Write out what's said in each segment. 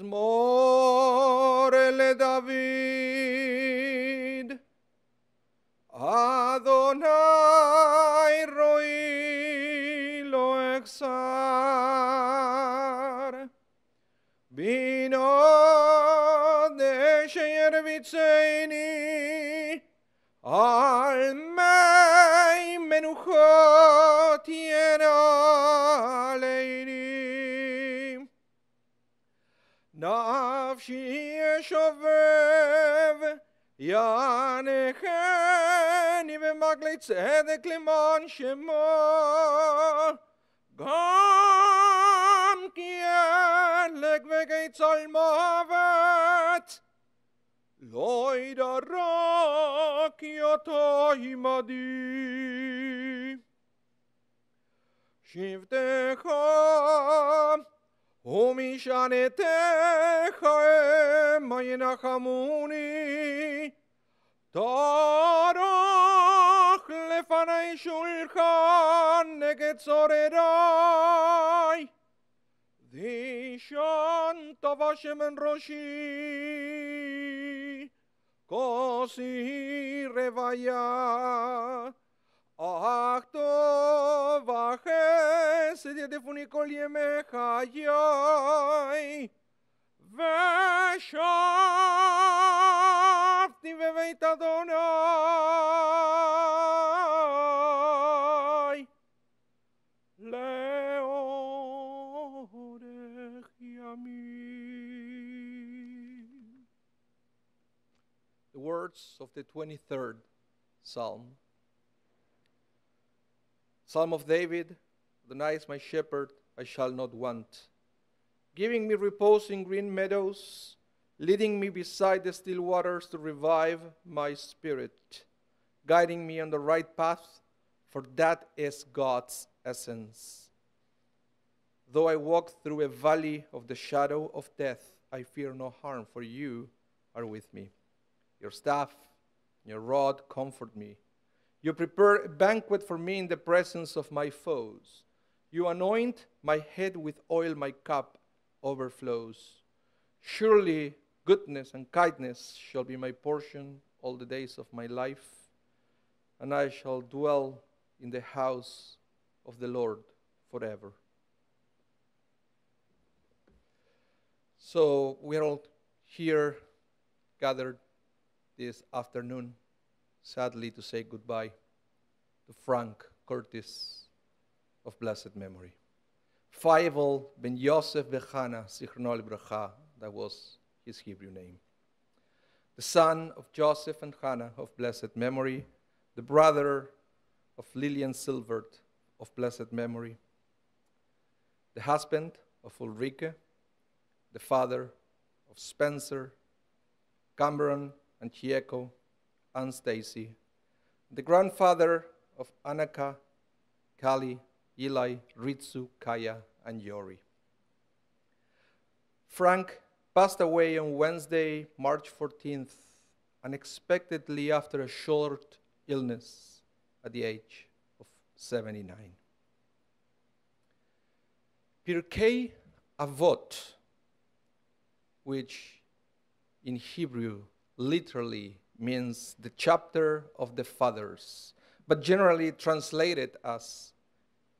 מזמור לדוד. אדוני רואי לא אחסר, בינו דאשר ירביצני, על מי מנוחות ינעלני. נפשי ישובב יענקני במגלי צדק למען שמו, גם כי ילק וקיצל מוות, לא ידע כי אתה עמדי. שבטך ומשענתך המה ינחמוני, תערוך לפני שולחן נגד צורריי, דישנת בשמן ראשי, כוסי רוויה. אך טוב וחסד ירדפוני כל ימי חיי, ושבתי בבית אדוני לאורך ימים. The words of the 23rd Psalm. Psalm of David. Adonai is my shepherd, I shall not want. Giving me repose in green meadows, leading me beside the still waters to revive my spirit, guiding me on the right path, for that is God's essence. Though I walk through a valley of the shadow of death, I fear no harm, for you are with me. Your staff, your rod comfort me. You prepare a banquet for me in the presence of my foes. You anoint my head with oil, my cup overflows. Surely goodness and kindness shall be my portion all the days of my life, and I shall dwell in the house of the Lord forever. So we are all here gathered this afternoon, sadly, to say goodbye to Frank Curtis of blessed memory. Fievel ben Yosef Bechana, Zichrono Libracha, that was his Hebrew name. The son of Joseph and Hannah of blessed memory, the brother of Lillian Silvert of blessed memory, the husband of Ulrike, the father of Spencer, Cameron, and Chieko, and Stacy, the grandfather of Anaka, Kali, Eli, Ritsu, Kaya, and Yori. Frank passed away on Wednesday, March 14th, unexpectedly after a short illness at the age of 79. Pirkei Avot, which in Hebrew literally means the chapter of the fathers, but generally translated as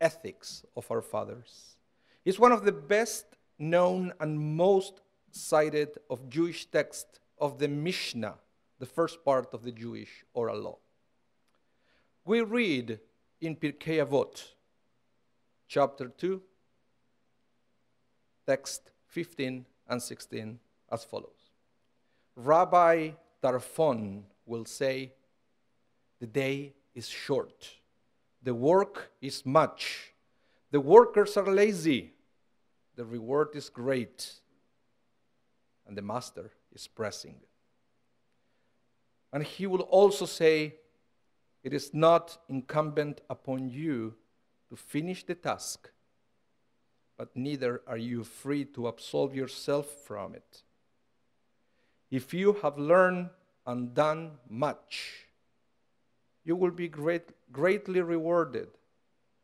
ethics of our fathers, is one of the best known and most cited of Jewish texts of the Mishnah, the first part of the Jewish oral law. We read in Pirkei Avot, chapter 2, text 15 and 16 as follows. Rabbi Tarfon will say, the day is short, the work is much, the workers are lazy, the reward is great, and the master is pressing. And he will also say, it is not incumbent upon you to finish the task, but neither are you free to absolve yourself from it. If you have learned and done much, you will be greatly rewarded,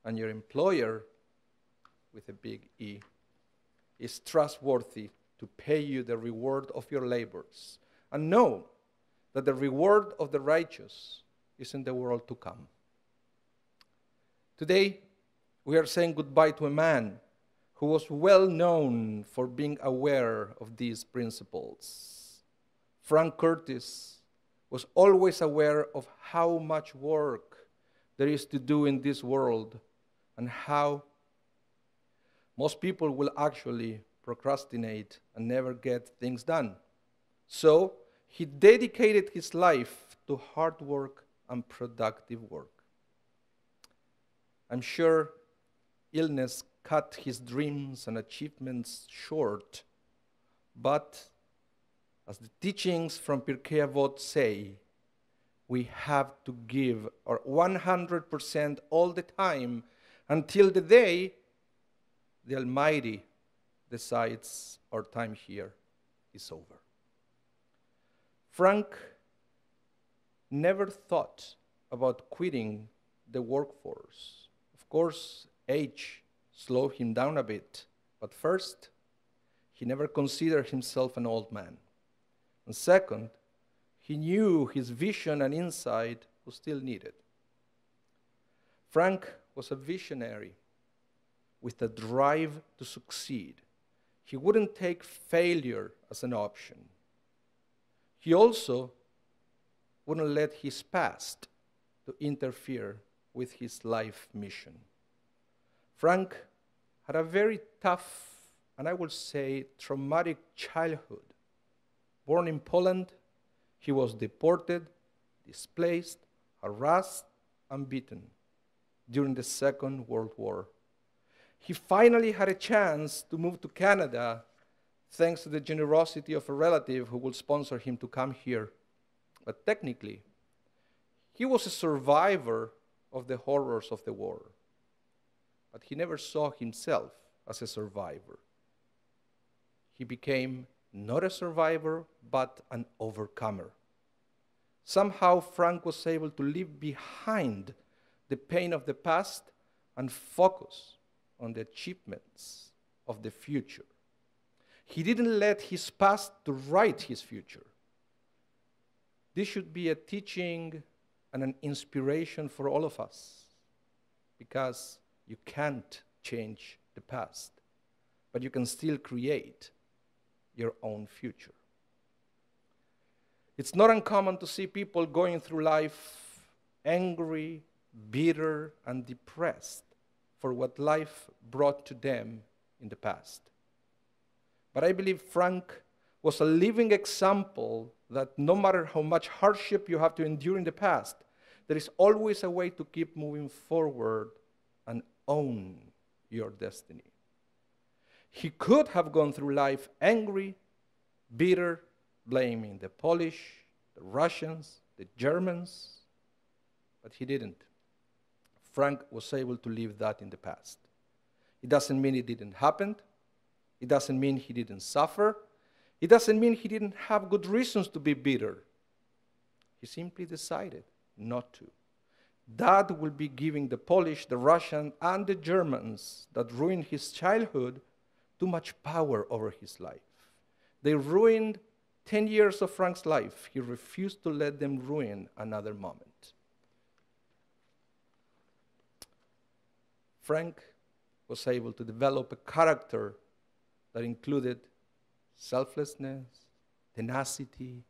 and your employer, with a big E, is trustworthy to pay you the reward of your labors, and know that the reward of the righteous is in the world to come. Today, we are saying goodbye to a man who was well known for being aware of these principles. Frank Curtis was always aware of how much work there is to do in this world and how most people will actually procrastinate and never get things done. So he dedicated his life to hard work and productive work. I'm sure illness cut his dreams and achievements short, but as the teachings from Pirkei Avot say, we have to give our 100% all the time until the day the Almighty decides our time here is over. Frank never thought about quitting the workforce. Of course, age slowed him down a bit, but first, he never considered himself an old man. And second, he knew his vision and insight was still needed. Frank was a visionary with a drive to succeed. He wouldn't take failure as an option. He also wouldn't let his past to interfere with his life mission. Frank had a very tough, and I would say traumatic childhood. Born in Poland, he was deported, displaced, harassed, and beaten during the Second World War. He finally had a chance to move to Canada thanks to the generosity of a relative who would sponsor him to come here. But technically, he was a survivor of the horrors of the war. But he never saw himself as a survivor. He became not a survivor, but an overcomer. Somehow, Frank was able to leave behind the pain of the past and focus on the achievements of the future. He didn't let his past to write his future. This should be a teaching and an inspiration for all of us, because you can't change the past, but you can still create your own future. It's not uncommon to see people going through life angry, bitter, and depressed for what life brought to them in the past. But I believe Frank was a living example that no matter how much hardship you have to endure in the past, there is always a way to keep moving forward and own your destiny. He could have gone through life angry, bitter, blaming the Polish, the Russians, the Germans, but he didn't. Frank was able to leave that in the past. It doesn't mean it didn't happen. It doesn't mean he didn't suffer. It doesn't mean he didn't have good reasons to be bitter. He simply decided not to. That will be giving the Polish, the Russian, and the Germans that ruined his childhood too much power over his life. They ruined 10 years of Frank's life. He refused to let them ruin another moment. Frank was able to develop a character that included selflessness, tenacity,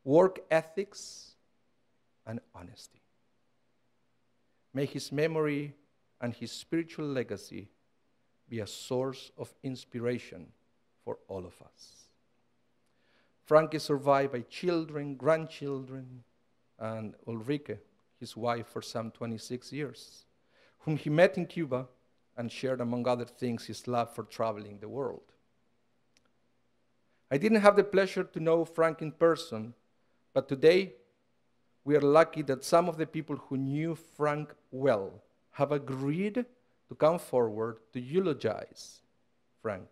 work ethics, and honesty. May his memory and his spiritual legacy be a source of inspiration for all of us. Frank is survived by children, grandchildren, and Ulrike, his wife for some 26 years, whom he met in Cuba and shared, among other things, his love for traveling the world. I didn't have the pleasure to know Frank in person, but today we are lucky that some of the people who knew Frank well have agreed to come forward to eulogize Frank.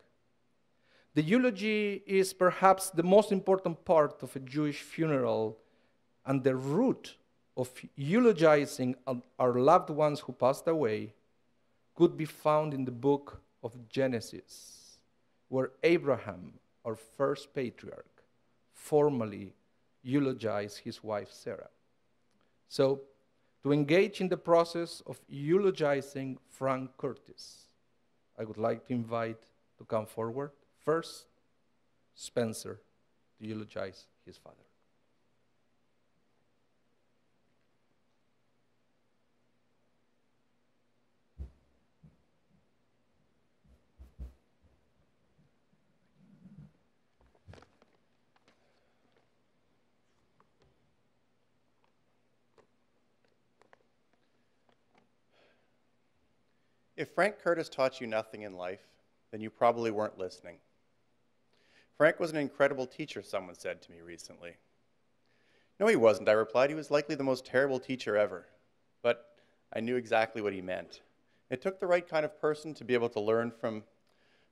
The eulogy is perhaps the most important part of a Jewish funeral, and the root of eulogizing our loved ones who passed away could be found in the book of Genesis, where Abraham our first patriarch, formally eulogized his wife Sarah. So, to engage in the process of eulogizing Frank Curtis, I would like to invite to come forward first Spencer to eulogize his father. If Frank Curtis taught you nothing in life, then you probably weren't listening. Frank was an incredible teacher, someone said to me recently. No, he wasn't, I replied. He was likely the most terrible teacher ever. But I knew exactly what he meant. It took the right kind of person to be able to learn from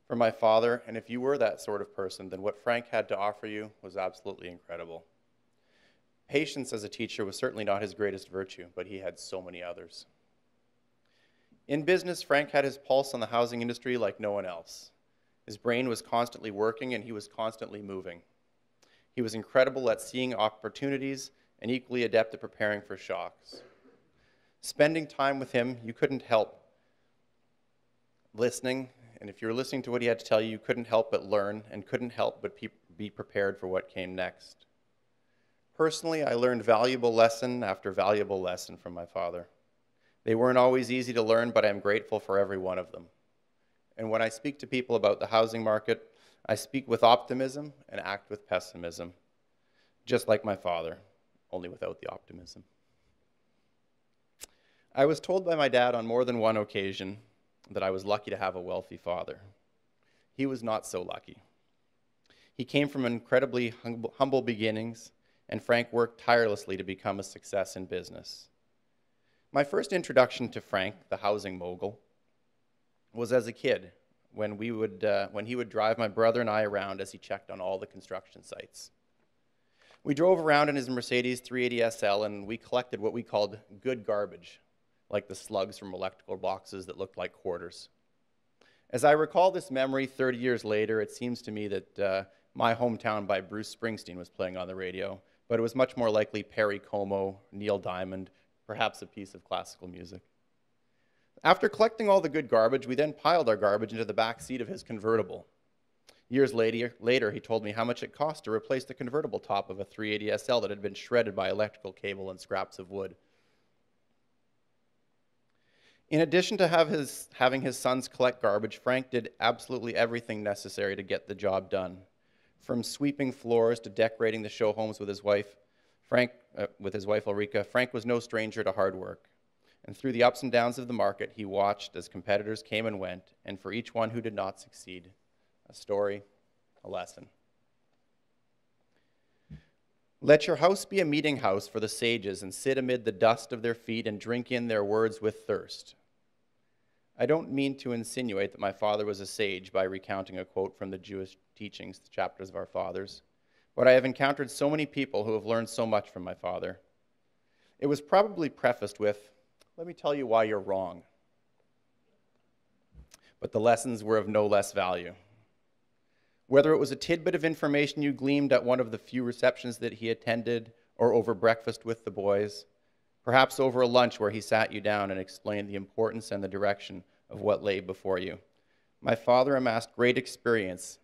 my father, and if you were that sort of person, then what Frank had to offer you was absolutely incredible. Patience as a teacher was certainly not his greatest virtue, but he had so many others. In business, Frank had his pulse on the housing industry like no one else. His brain was constantly working and he was constantly moving. He was incredible at seeing opportunities and equally adept at preparing for shocks. Spending time with him, you couldn't help listening, and if you were listening to what he had to tell you, you couldn't help but learn and couldn't help but be prepared for what came next. Personally, I learned valuable lesson after valuable lesson from my father. They weren't always easy to learn, but I'm grateful for every one of them. And when I speak to people about the housing market, I speak with optimism and act with pessimism, just like my father, only without the optimism. I was told by my dad on more than one occasion that I was lucky to have a wealthy father. He was not so lucky. He came from incredibly humble beginnings, and Frank worked tirelessly to become a success in business. My first introduction to Frank, the housing mogul, was as a kid when he would drive my brother and I around as he checked on all the construction sites. We drove around in his Mercedes 380 SL and we collected what we called good garbage, like the slugs from electrical boxes that looked like quarters. As I recall this memory 30 years later, it seems to me that My Hometown by Bruce Springsteen was playing on the radio, but it was much more likely Perry Como, Neil Diamond, perhaps a piece of classical music. After collecting all the good garbage, we then piled our garbage into the back seat of his convertible. Years later, he told me how much it cost to replace the convertible top of a 380 SL that had been shredded by electrical cable and scraps of wood. In addition to having his sons collect garbage, Frank did absolutely everything necessary to get the job done. From sweeping floors to decorating the show homes with his wife, Ulrika, Frank was no stranger to hard work. And through the ups and downs of the market, he watched as competitors came and went, and for each one who did not succeed, a story, a lesson. Let your house be a meeting house for the sages, and sit amid the dust of their feet and drink in their words with thirst. I don't mean to insinuate that my father was a sage by recounting a quote from the Jewish teachings, the chapters of our fathers, but I have encountered so many people who have learned so much from my father. It was probably prefaced with, "Let me tell you why you're wrong." But the lessons were of no less value. Whether it was a tidbit of information you gleaned at one of the few receptions that he attended, or over breakfast with the boys, perhaps over a lunch where he sat you down and explained the importance and the direction of what lay before you, my father amassed great experience,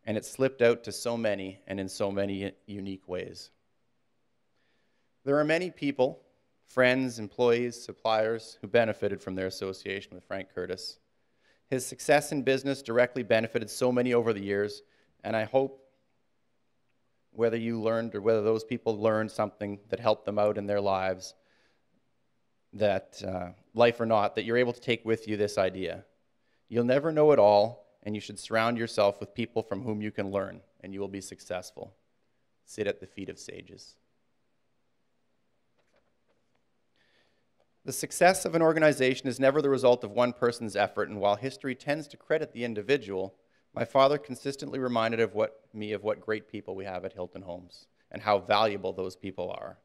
and it slipped out to so many and in so many unique ways. There are many people, friends, employees, suppliers, who benefited from their association with Frank Curtis. His success in business directly benefited so many over the years, and I hope whether you learned or whether those people learned something that helped them out in their lives, that life or not, that you're able to take with you this idea. You'll never know it all, and you should surround yourself with people from whom you can learn, and you will be successful. Sit at the feet of sages. The success of an organization is never the result of one person's effort, and while history tends to credit the individual, my father consistently reminded me of what great people we have at Hilton Homes, and how valuable those people are.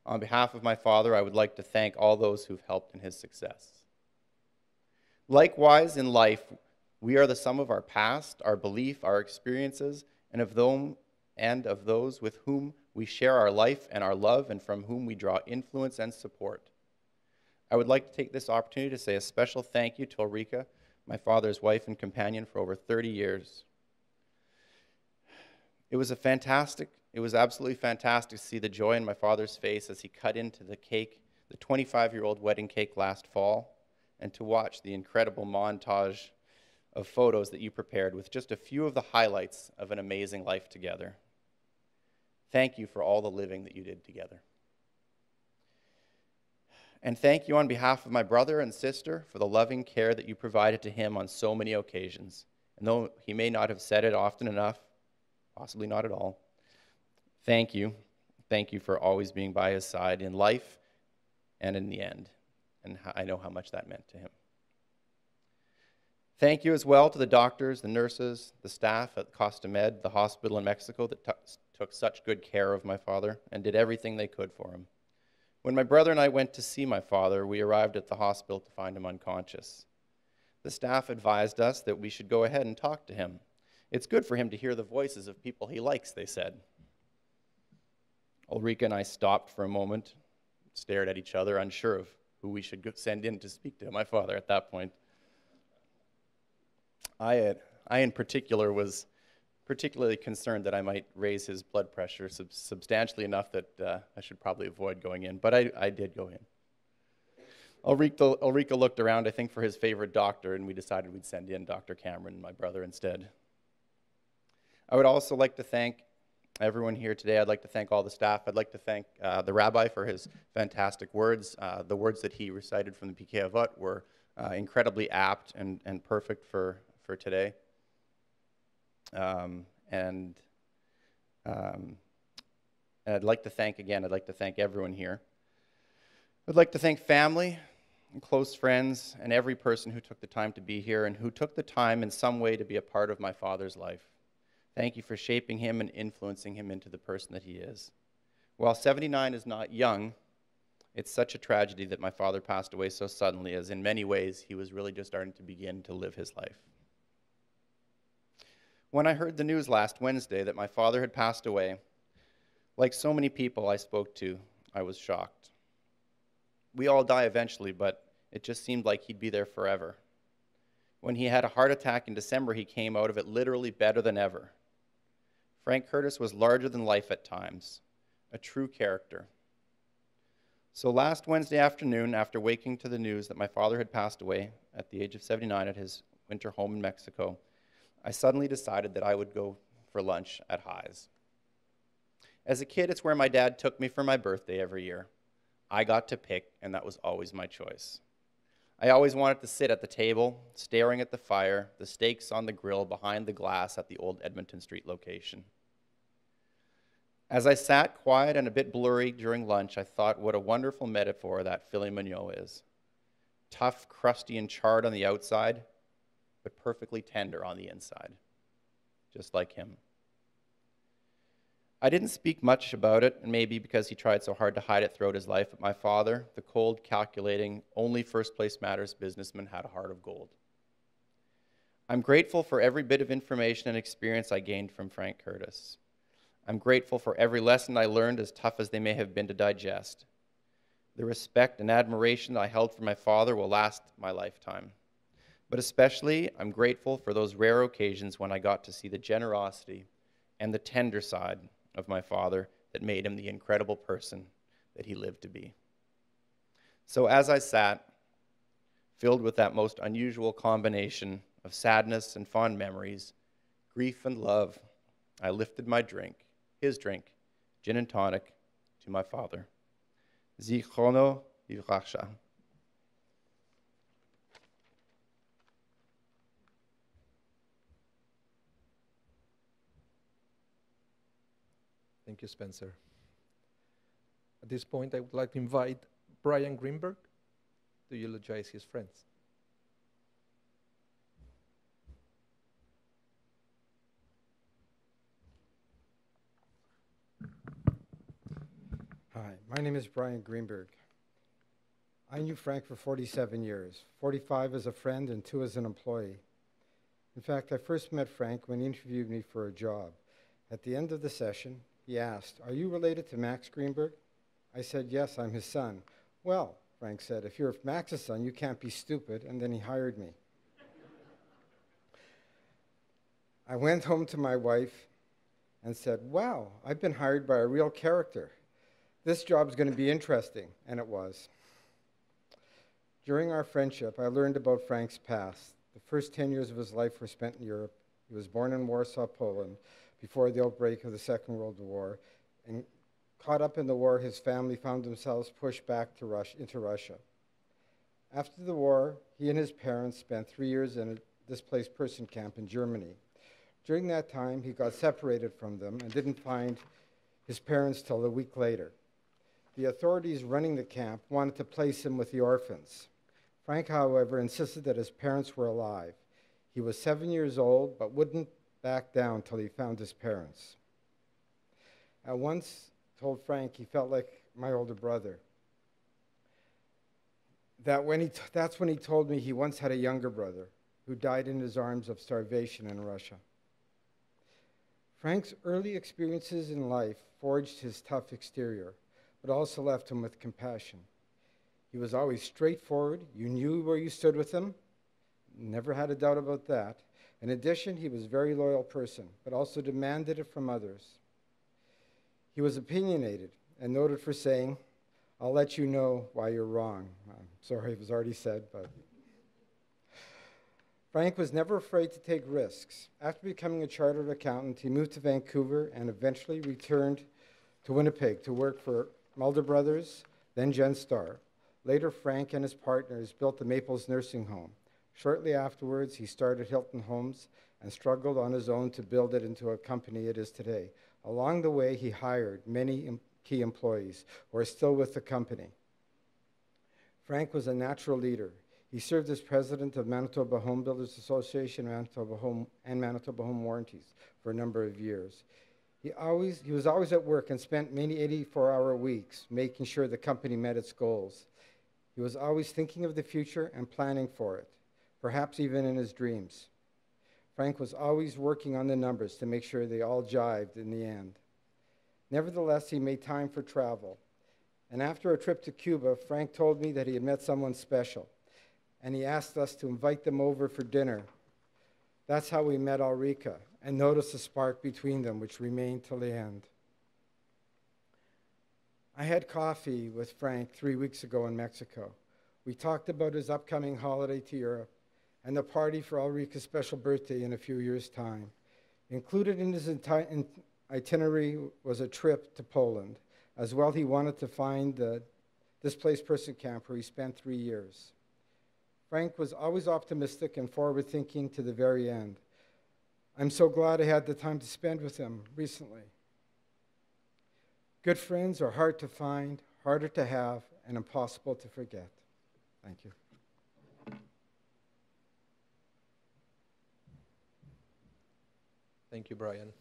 On behalf of my father, I would like to thank all those who've helped in his success. Likewise, in life, we are the sum of our past, our belief, our experiences, and of those with whom we share our life and our love and from whom we draw influence and support. I would like to take this opportunity to say a special thank you to Ulrika, my father's wife and companion for over 30 years. It was absolutely fantastic to see the joy in my father's face as he cut into the cake, the 25-year-old wedding cake last fall, and to watch the incredible montage of photos that you prepared with just a few of the highlights of an amazing life together. Thank you for all the living that you did together. And thank you on behalf of my brother and sister for the loving care that you provided to him on so many occasions. And though he may not have said it often enough, possibly not at all, thank you. Thank you for always being by his side in life and in the end. And I know how much that meant to him. Thank you as well to the doctors, the nurses, the staff at Costa Med, the hospital in Mexico that took such good care of my father and did everything they could for him. When my brother and I went to see my father, we arrived at the hospital to find him unconscious. The staff advised us that we should go ahead and talk to him. It's good for him to hear the voices of people he likes, they said. Ulrika and I stopped for a moment, stared at each other, unsure of who we should send in to speak to my father at that point. I in particular was particularly concerned that I might raise his blood pressure substantially enough that I should probably avoid going in, but I did go in. Ulrika looked around, I think, for his favorite doctor, and we decided we'd send in Dr. Cameron, my brother, instead. I would also like to thank everyone here today. I'd like to thank all the staff. I'd like to thank the rabbi for his fantastic words. The words that he recited from the Pirkei Avot were incredibly apt and perfect for today. And I'd like to thank everyone here. I'd like to thank family and close friends and every person who took the time to be here and who took the time in some way to be a part of my father's life. Thank you for shaping him and influencing him into the person that he is. While 79 is not young, it's such a tragedy that my father passed away so suddenly, as in many ways he was really just starting to begin to live his life. When I heard the news last Wednesday that my father had passed away, like so many people I spoke to, I was shocked. We all die eventually, but it just seemed like he'd be there forever. When he had a heart attack in December, he came out of it literally better than ever. Frank Curtis was larger than life at times, a true character. So last Wednesday afternoon, after waking to the news that my father had passed away at the age of 79 at his winter home in Mexico, I suddenly decided that I would go for lunch at High's. As a kid, it's where my dad took me for my birthday every year. I got to pick, and that was always my choice. I always wanted to sit at the table, staring at the fire, the steaks on the grill behind the glass at the old Edmonton Street location. As I sat quiet and a bit blurry during lunch, I thought what a wonderful metaphor that filet mignon is. Tough, crusty, and charred on the outside, but perfectly tender on the inside, just like him. I didn't speak much about it, and maybe because he tried so hard to hide it throughout his life, but my father, the cold, calculating, only first place matters businessman, had a heart of gold. I'm grateful for every bit of information and experience I gained from Frank Curtis. I'm grateful for every lesson I learned, as tough as they may have been to digest. The respect and admiration I held for my father will last my lifetime. But especially, I'm grateful for those rare occasions when I got to see the generosity and the tender side of my father that made him the incredible person that he lived to be. So as I sat, filled with that most unusual combination of sadness and fond memories, grief and love, I lifted my drink, his drink, gin and tonic, to my father. Zichrono Livracha. Thank you, Spencer. At this point, I would like to invite Brian Greenberg to eulogize his friends. Hi, my name is Brian Greenberg. I knew Frank for 47 years, 45 as a friend and 2 as an employee. In fact, I first met Frank when he interviewed me for a job. At the end of the session, he asked, "Are you related to Max Greenberg?" I said, "Yes, I'm his son." "Well," Frank said, "if you're Max's son, you can't be stupid," and then he hired me. I went home to my wife and said, "Wow, I've been hired by a real character. This job's going to be interesting," and it was. During our friendship, I learned about Frank's past. The first 10 years of his life were spent in Europe. He was born in Warsaw, Poland, before the outbreak of the Second World War, and caught up in the war, his family found themselves pushed back to into Russia. After the war, he and his parents spent 3 years in a displaced person camp in Germany. During that time, he got separated from them and didn't find his parents till a week later. The authorities running the camp wanted to place him with the orphans. Frank, however, insisted that his parents were alive. He was 7 years old, but wouldn't back down till he found his parents. I once told Frank he felt like my older brother. That's when he told me he once had a younger brother who died in his arms of starvation in Russia. Frank's early experiences in life forged his tough exterior, but also left him with compassion. He was always straightforward. You knew where you stood with him. Never had a doubt about that. In addition, he was a very loyal person, but also demanded it from others. He was opinionated and noted for saying, "I'll let you know why you're wrong." I'm sorry, it was already said, but Frank was never afraid to take risks. After becoming a chartered accountant, he moved to Vancouver and eventually returned to Winnipeg to work for Mulder Brothers, then Genstar. Later, Frank and his partners built the Maples nursing home. Shortly afterwards, he started Hilton Homes and struggled on his own to build it into a company it is today. Along the way, he hired many key employees who are still with the company. Frank was a natural leader. He served as president of Manitoba Home Builders Association and Manitoba Home Warranties for a number of years. He was always at work and spent many 84-hour weeks making sure the company met its goals. He was always thinking of the future and planning for it, perhaps even in his dreams. Frank was always working on the numbers to make sure they all jived in the end. Nevertheless, he made time for travel. And after a trip to Cuba, Frank told me that he had met someone special, and he asked us to invite them over for dinner. That's how we met Ulrika and noticed a spark between them, which remained till the end. I had coffee with Frank 3 weeks ago in Mexico. We talked about his upcoming holiday to Europe and the party for Ulrika's special birthday in a few years' time. Included in his itinerary was a trip to Poland. As well, he wanted to find the displaced person camp where he spent 3 years. Frank was always optimistic and forward-thinking to the very end. I'm so glad I had the time to spend with him recently. Good friends are hard to find, harder to have, and impossible to forget. Thank you. Thank you, Brian.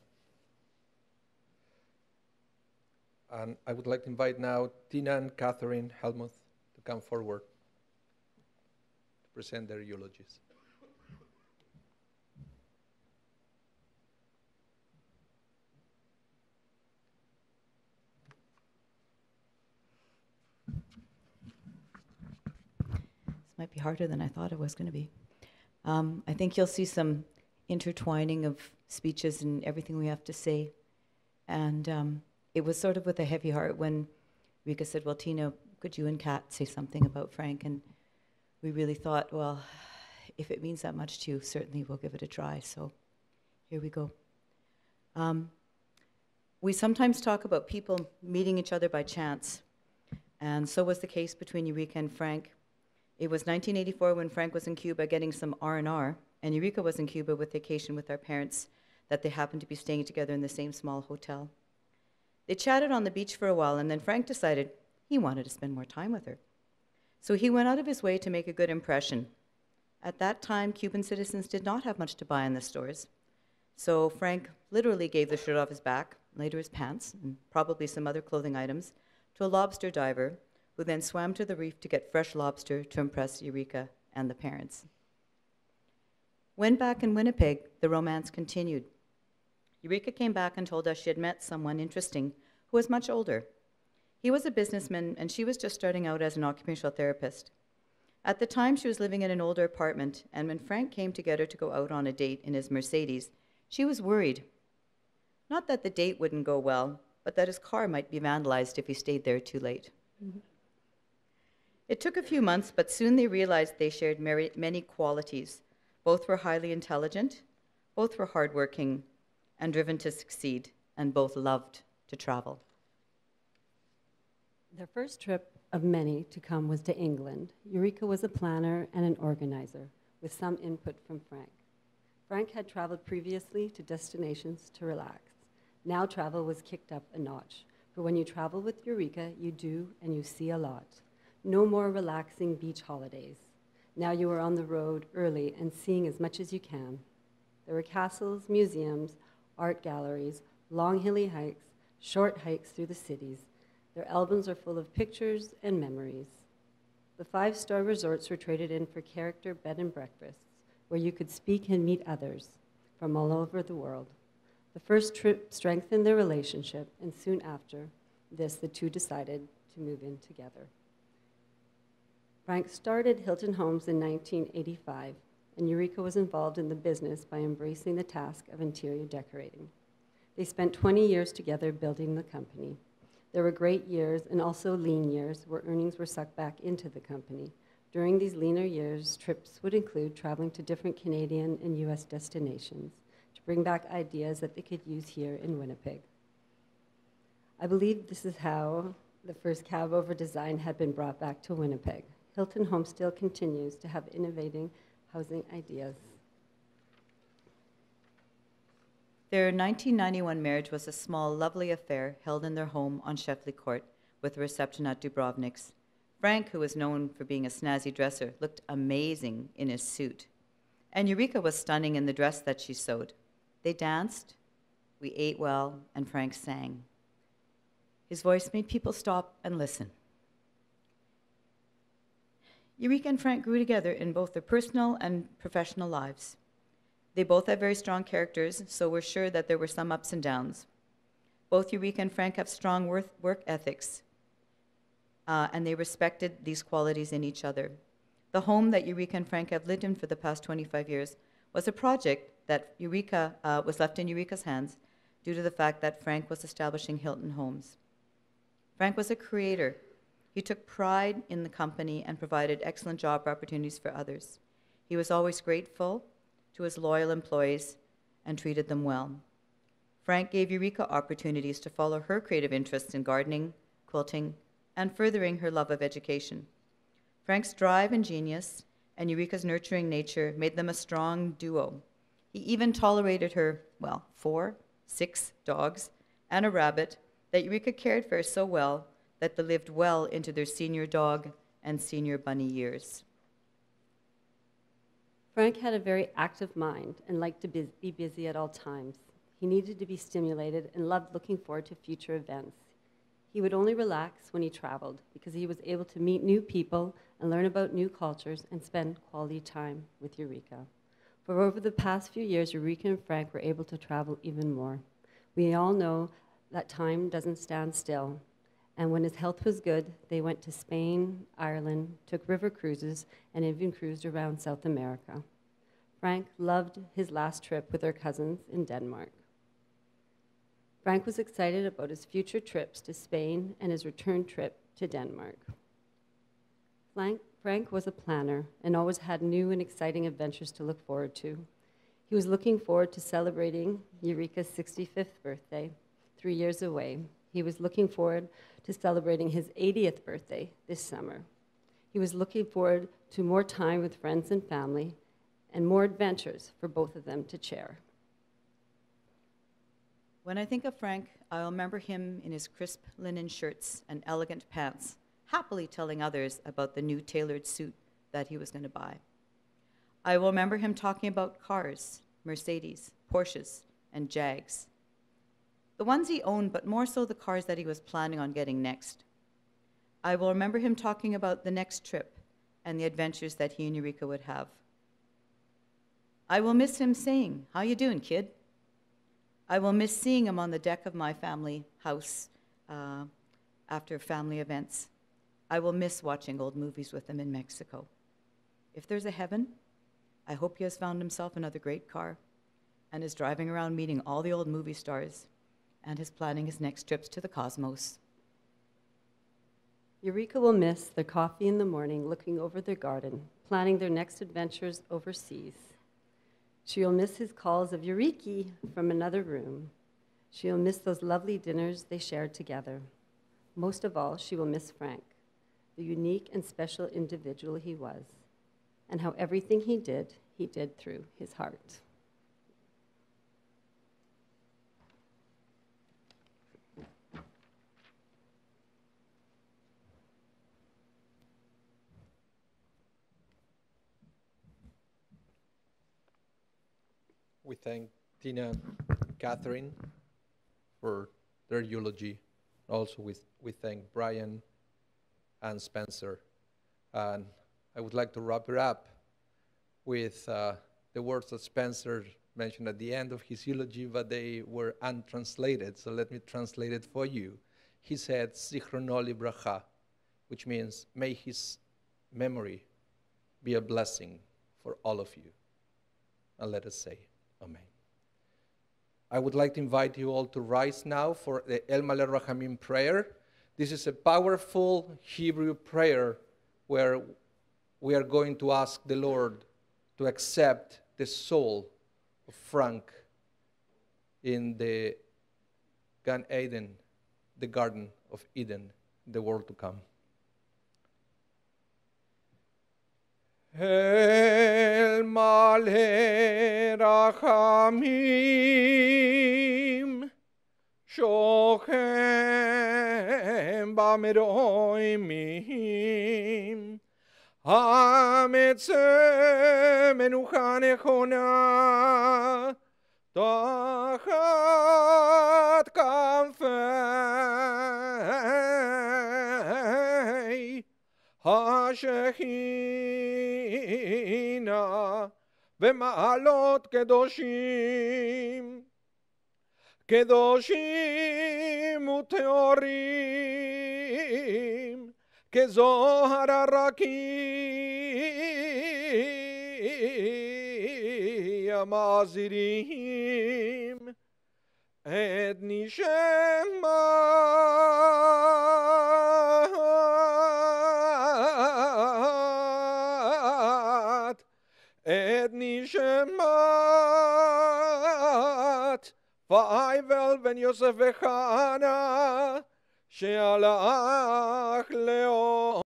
And I would like to invite now Tina and Catherine Helmuth to come forward to present their eulogies. Might be harder than I thought it was going to be. I think you'll see some intertwining of speeches and everything we have to say. And it was sort of with a heavy heart when Rika said, "Well, Tina, could you and Kat say something about Frank?" And we really thought, well, if it means that much to you, certainly we'll give it a try. So here we go. We sometimes talk about people meeting each other by chance. And so was the case between Eureka and Frank. It was 1984 when Frank was in Cuba getting some R&R, and Eureka was in Cuba with vacation with our parents, that they happened to be staying together in the same small hotel. They chatted on the beach for a while, and then Frank decided he wanted to spend more time with her. So he went out of his way to make a good impression. At that time, Cuban citizens did not have much to buy in the stores. So Frank literally gave the shirt off his back, later his pants, and probably some other clothing items, to a lobster diver, who then swam to the reef to get fresh lobster to impress Eureka and the parents. When back in Winnipeg, the romance continued. Eureka came back and told us she had met someone interesting who was much older. He was a businessman, and she was just starting out as an occupational therapist. At the time, she was living in an older apartment, and when Frank came to get her to go out on a date in his Mercedes, she was worried. Not that the date wouldn't go well, but that his car might be vandalized if he stayed there too late. It took a few months, but soon they realized they shared many qualities. Both were highly intelligent, both were hardworking and driven to succeed, and both loved to travel. Their first trip of many to come was to England. Eureka was a planner and an organizer, with some input from Frank. Frank had traveled previously to destinations to relax. Now travel was kicked up a notch. For when you travel with Eureka, you do and you see a lot. No more relaxing beach holidays. Now you are on the road early and seeing as much as you can. There were castles, museums, art galleries, long hilly hikes, short hikes through the cities. Their albums are full of pictures and memories. The 5-star resorts were traded in for character bed and breakfasts, where you could speak and meet others from all over the world. The first trip strengthened their relationship, and soon after this, the two decided to move in together. Frank started Hilton Homes in 1985, and Eureka was involved in the business by embracing the task of interior decorating. They spent 20 years together building the company. There were great years and also lean years where earnings were sucked back into the company. During these leaner years, trips would include traveling to different Canadian and US destinations to bring back ideas that they could use here in Winnipeg. I believe this is how the first cab-over design had been brought back to Winnipeg. Hilton Home still continues to have innovating housing ideas. Their 1991 marriage was a small, lovely affair held in their home on Sheffley Court with a reception at Dubrovnik's. Frank, who was known for being a snazzy dresser, looked amazing in his suit. And Eureka was stunning in the dress that she sewed. They danced, we ate well, and Frank sang. His voice made people stop and listen. Eureka and Frank grew together in both their personal and professional lives. They both have very strong characters, so we're sure that there were some ups and downs. Both Eureka and Frank have strong work ethics, and they respected these qualities in each other. The home that Eureka and Frank have lived in for the past 25 years was a project that was left in Eureka's hands due to the fact that Frank was establishing Hilton Homes. Frank was a creator. He took pride in the company and provided excellent job opportunities for others. He was always grateful to his loyal employees and treated them well. Frank gave Eureka opportunities to follow her creative interests in gardening, quilting, and furthering her love of education. Frank's drive and genius and Eureka's nurturing nature made them a strong duo. He even tolerated her, 6 dogs and a rabbit that Eureka cared for so well that they lived well into their senior dog and senior bunny years. Frank had a very active mind and liked to be busy at all times. He needed to be stimulated and loved looking forward to future events. He would only relax when he traveled because he was able to meet new people and learn about new cultures and spend quality time with Eureka. For over the past few years, Eureka and Frank were able to travel even more. We all know that time doesn't stand still. And when his health was good, they went to Spain, Ireland, took river cruises, and even cruised around South America. Frank loved his last trip with their cousins in Denmark. Frank was excited about his future trips to Spain and his return trip to Denmark. Frank was a planner and always had new and exciting adventures to look forward to. He was looking forward to celebrating Eureka's 65th birthday, 3 years away. He was looking forward to celebrating his 80th birthday this summer. He was looking forward to more time with friends and family and more adventures for both of them to share. When I think of Frank, I'll remember him in his crisp linen shirts and elegant pants, happily telling others about the new tailored suit that he was going to buy. I will remember him talking about cars, Mercedes, Porsches, and Jags. The ones he owned, but more so the cars that he was planning on getting next. I will remember him talking about the next trip and the adventures that he and Eureka would have. I will miss him saying, "How you doing, kid?" I will miss seeing him on the deck of my family house after family events. I will miss watching old movies with him in Mexico. If there's a heaven, I hope he has found himself another great car and is driving around meeting all the old movie stars and is planning his next trips to the cosmos. Eureka will miss their coffee in the morning, looking over their garden, planning their next adventures overseas. She will miss his calls of Eureka from another room. She will miss those lovely dinners they shared together. Most of all, she will miss Frank, the unique and special individual he was, and how everything he did through his heart. We thank Tina and Catherine for their eulogy. Also, we thank Brian and Spencer. And I would like to wrap it up with the words that Spencer mentioned at the end of his eulogy, but they were untranslated, so let me translate it for you. He said, Zichrono Libracha, which means, may his memory be a blessing for all of you. And let us say, Amen. I would like to invite you all to rise now for the El Maleh Rachamim prayer. This is a powerful Hebrew prayer where we are going to ask the Lord to accept the soul of Frank in the Gan Eden, the Garden of Eden, the world to come. El Maleh Rachamim Shochem Bameroimim Hametzeh Menucha Nechona Tachat Kanfei HaShechina B'ma'alot Kedoshim Kedoshim Uteorim Kezohar Araki Amazirim Et Nishemat Et Nishemat Faivel ben Yosef Vechana Shealach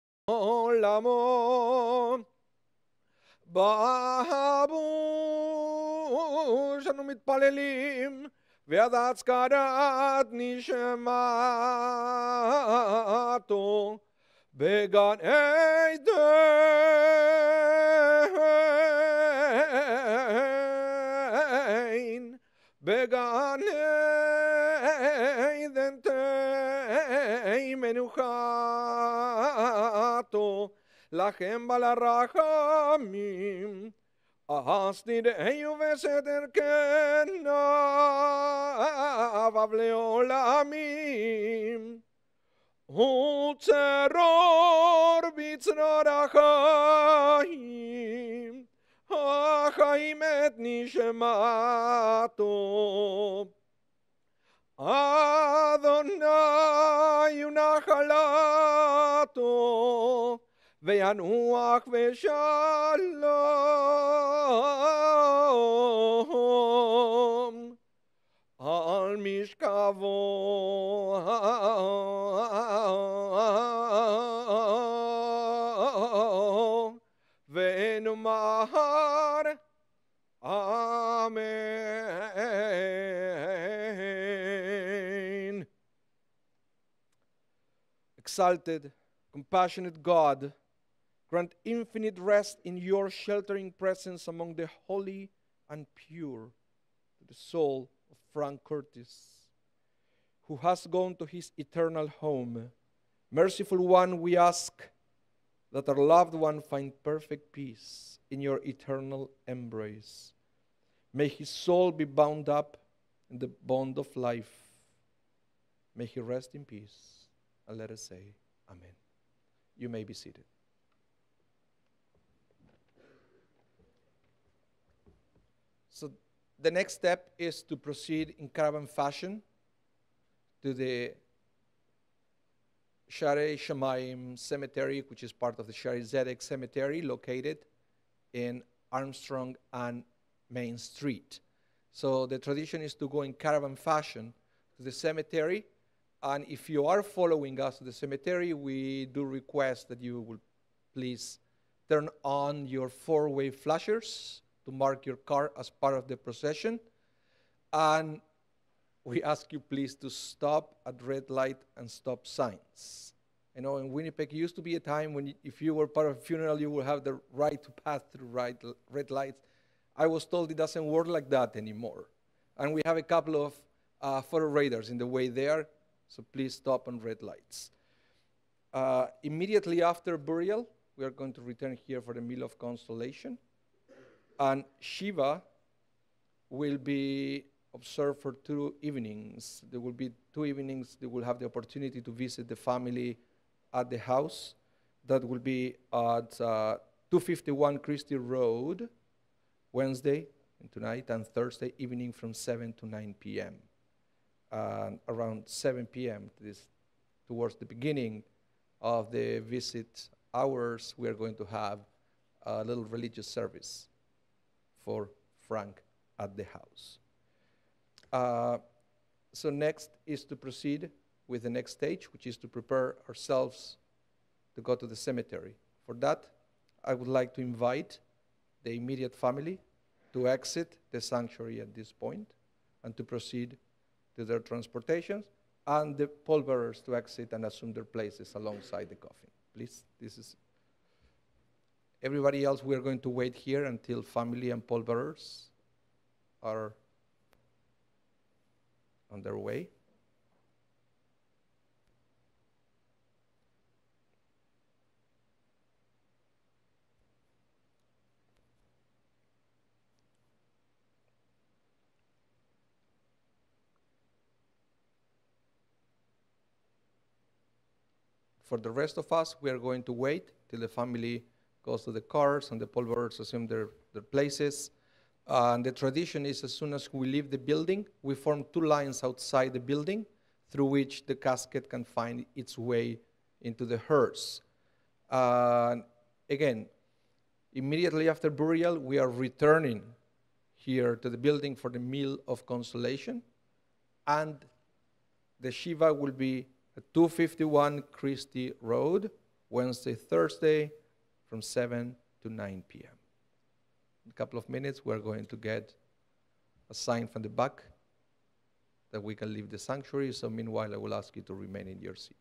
Leolamo Bahabu Shanu Mitpalelim Ve'ad Zkarat Nishemato Began Eidein Began Eiden Tei Menuchato Lachem Balarachamim Ahasnideu Veseder Kenav Leolamim Utzeror Bitzror Achayim Achayim et Nishemato Adonai Unachalato Ve'anuach Ve'shalom Al Mishkavo Ve'numar Amen. Exalted, compassionate God, grant infinite rest in your sheltering presence among the holy and pure to the soul of Frank Curtis, who has gone to his eternal home. Merciful One, we ask that our loved one find perfect peace in your eternal embrace. May his soul be bound up in the bond of life. May he rest in peace. And let us say, Amen. You may be seated. So the next step is to proceed in caravan fashion to the Shaarey Shamayim Cemetery, which is part of the Shaarey Zedek Cemetery, located in Armstrong and Main Street. So the tradition is to go in caravan fashion to the cemetery, and if you are following us to the cemetery, we do request that you will please turn on your four-way flashers to mark your car as part of the procession, and we ask you please to stop at red light and stop signs. You know, in Winnipeg, it used to be a time when if you were part of a funeral, you would have the right to pass through red lights. I was told it doesn't work like that anymore. And we have a couple of photo radars in the way there, so please stop on red lights. Immediately after burial, we are going to return here for the meal of consolation. And Shiva will be observed for 2 evenings. There will be 2 evenings. They will have the opportunity to visit the family at the house. That will be at 251 Christie Road, Wednesday and tonight, and Thursday evening from 7 to 9 p.m. And around 7 p.m., towards the beginning of the visit hours, we are going to have a little religious service for Frank at the house. So next is to proceed with the next stage, which is to prepare ourselves to go to the cemetery. For that, I would like to invite the immediate family to exit the sanctuary at this point and to proceed to their transportations, and the pallbearers to exit and assume their places alongside the coffin. Please, this is everybody else. We are going to wait here until family and pallbearers are on their way. For the rest of us, we are going to wait till the family goes to the cars and the pallbearers assume their places. And the tradition is as soon as we leave the building, we form 2 lines outside the building through which the casket can find its way into the hearse. Again, immediately after burial, we are returning here to the building for the meal of consolation. And the Shiva will be at 251 Christie Road, Wednesday, Thursday, from 7 to 9 p.m. In a couple of minutes, we're going to get a sign from the back that we can leave the sanctuary. So meanwhile, I will ask you to remain in your seats.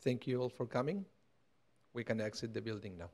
Thank you all for coming. We can exit the building now.